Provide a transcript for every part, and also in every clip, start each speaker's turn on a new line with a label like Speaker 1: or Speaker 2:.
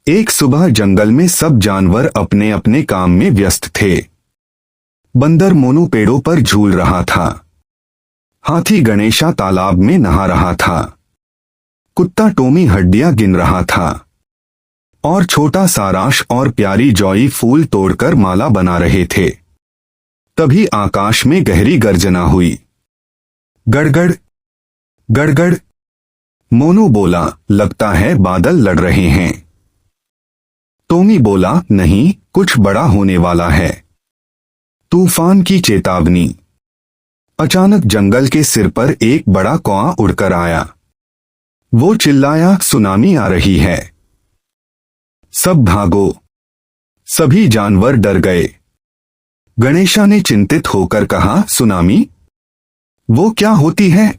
Speaker 1: एक सुबह जंगल में सब जानवर अपने अपने काम में व्यस्त थे। बंदर मोनू पेड़ों पर झूल रहा था। हाथी गणेशा तालाब में नहा रहा था। कुत्ता टोमी हड्डियां गिन रहा था और छोटा साराश और प्यारी जॉई फूल तोड़कर माला बना रहे थे। तभी आकाश में गहरी गर्जना हुई। गड़गड़ गड़गड़। मोनू बोला, लगता है बादल लड़ रहे हैं। टोमी बोला, नहीं, कुछ बड़ा होने वाला है। तूफान की चेतावनी। अचानक जंगल के सिर पर एक बड़ा कौआ उड़कर आया। वो चिल्लाया, सुनामी आ रही है, सब भागो। सभी जानवर डर गए। गणेशा ने चिंतित होकर कहा, सुनामी? वो क्या होती है?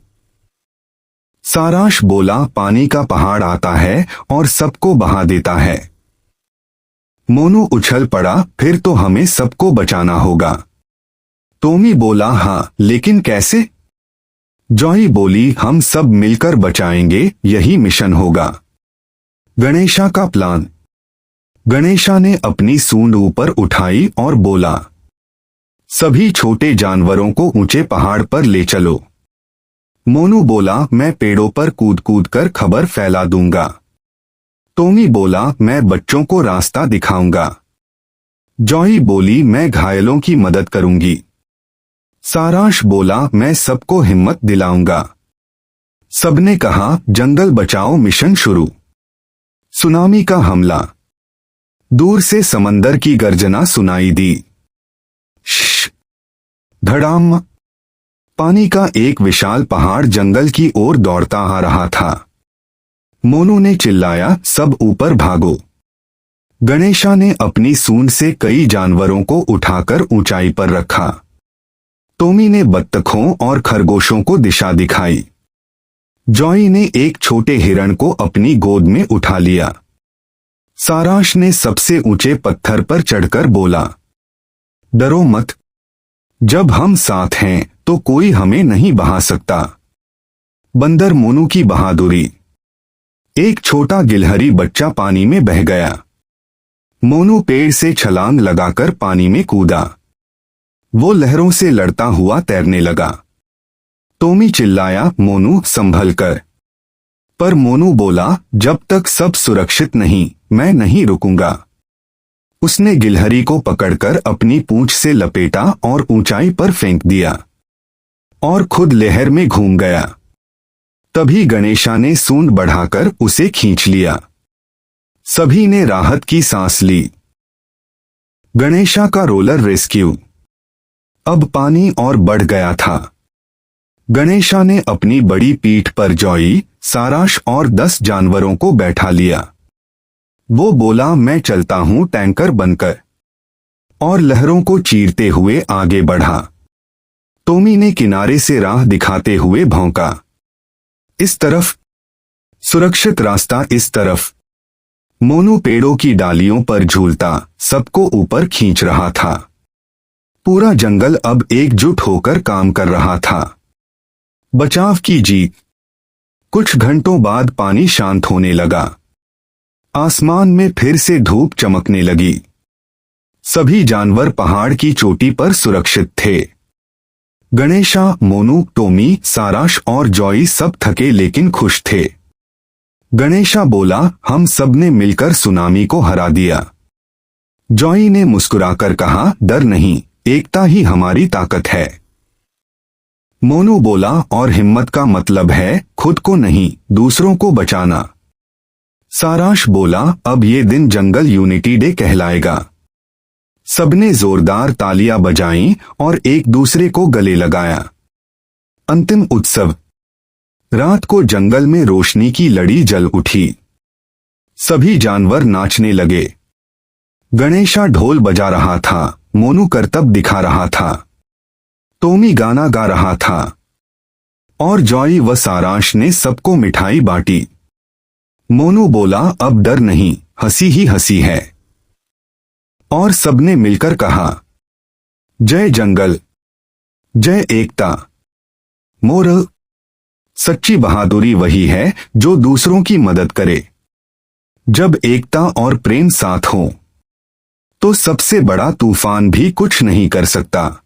Speaker 1: साराश बोला, पानी का पहाड़ आता है और सबको बहा देता है। मोनू उछल पड़ा, फिर तो हमें सबको बचाना होगा। टोमी बोला, हाँ, लेकिन कैसे? जॉई बोली, हम सब मिलकर बचाएंगे, यही मिशन होगा। गणेशा का प्लान। गणेशा ने अपनी सूंड ऊपर उठाई और बोला, सभी छोटे जानवरों को ऊंचे पहाड़ पर ले चलो। मोनू बोला, मैं पेड़ों पर कूद कूद कर खबर फैला दूंगा। टोमी बोला, मैं बच्चों को रास्ता दिखाऊंगा। जॉई बोली, मैं घायलों की मदद करूंगी। साराश बोला, मैं सबको हिम्मत दिलाऊंगा। सबने कहा, जंगल बचाओ मिशन शुरू। सुनामी का हमला। दूर से समंदर की गर्जना सुनाई दी। श्श, धड़ाम। पानी का एक विशाल पहाड़ जंगल की ओर दौड़ता आ रहा था। मोनू ने चिल्लाया, सब ऊपर भागो। गणेशा ने अपनी सूंड से कई जानवरों को उठाकर ऊंचाई पर रखा। टोमी ने बत्तखों और खरगोशों को दिशा दिखाई। जॉई ने एक छोटे हिरण को अपनी गोद में उठा लिया। साराश ने सबसे ऊंचे पत्थर पर चढ़कर बोला, डरो मत, जब हम साथ हैं तो कोई हमें नहीं बहा सकता। बंदर मोनू की बहादुरी। एक छोटा गिलहरी बच्चा पानी में बह गया। मोनू पेड़ से छलांग लगाकर पानी में कूदा। वो लहरों से लड़ता हुआ तैरने लगा। टोमी चिल्लाया, मोनू संभल कर। पर मोनू बोला, जब तक सब सुरक्षित नहीं, मैं नहीं रुकूंगा। उसने गिलहरी को पकड़कर अपनी पूंछ से लपेटा और ऊंचाई पर फेंक दिया और खुद लहर में घूम गया। तभी गणेशा ने सूंड बढ़ाकर उसे खींच लिया। सभी ने राहत की सांस ली। गणेशा का रोलर रेस्क्यू। अब पानी और बढ़ गया था। गणेशा ने अपनी बड़ी पीठ पर जॉई, साराश और 10 जानवरों को बैठा लिया। वो बोला, मैं चलता हूं टैंकर बनकर, और लहरों को चीरते हुए आगे बढ़ा। टोमी ने किनारे से राह दिखाते हुए भौंका, इस तरफ, सुरक्षित रास्ता इस तरफ। मोनू पेड़ों की डालियों पर झूलता सबको ऊपर खींच रहा था। पूरा जंगल अब एकजुट होकर काम कर रहा था। बचाव की जीत। कुछ घंटों बाद पानी शांत होने लगा। आसमान में फिर से धूप चमकने लगी। सभी जानवर पहाड़ की चोटी पर सुरक्षित थे। गणेशा, मोनू, टोमी, साराश और जॉई सब थके लेकिन खुश थे। गणेशा बोला, हम सब ने मिलकर सुनामी को हरा दिया। जॉई ने मुस्कुराकर कहा, डर नहीं, एकता ही हमारी ताकत है। मोनू बोला, और हिम्मत का मतलब है खुद को नहीं, दूसरों को बचाना। साराश बोला, अब ये दिन जंगल यूनिटी डे कहलाएगा। सबने जोरदार तालियां बजाईं और एक दूसरे को गले लगाया। अंतिम उत्सव। रात को जंगल में रोशनी की लड़ी जल उठी। सभी जानवर नाचने लगे। गणेशा ढोल बजा रहा था, मोनू करतब दिखा रहा था, टोमी गाना गा रहा था और जॉई व साराश ने सबको मिठाई बांटी। मोनू बोला, अब डर नहीं, हंसी ही हंसी है। और सबने मिलकर कहा, जय जंगल, जय एकता। मोरल, सच्ची बहादुरी वही है जो दूसरों की मदद करे। जब एकता और प्रेम साथ हो तो सबसे बड़ा तूफान भी कुछ नहीं कर सकता।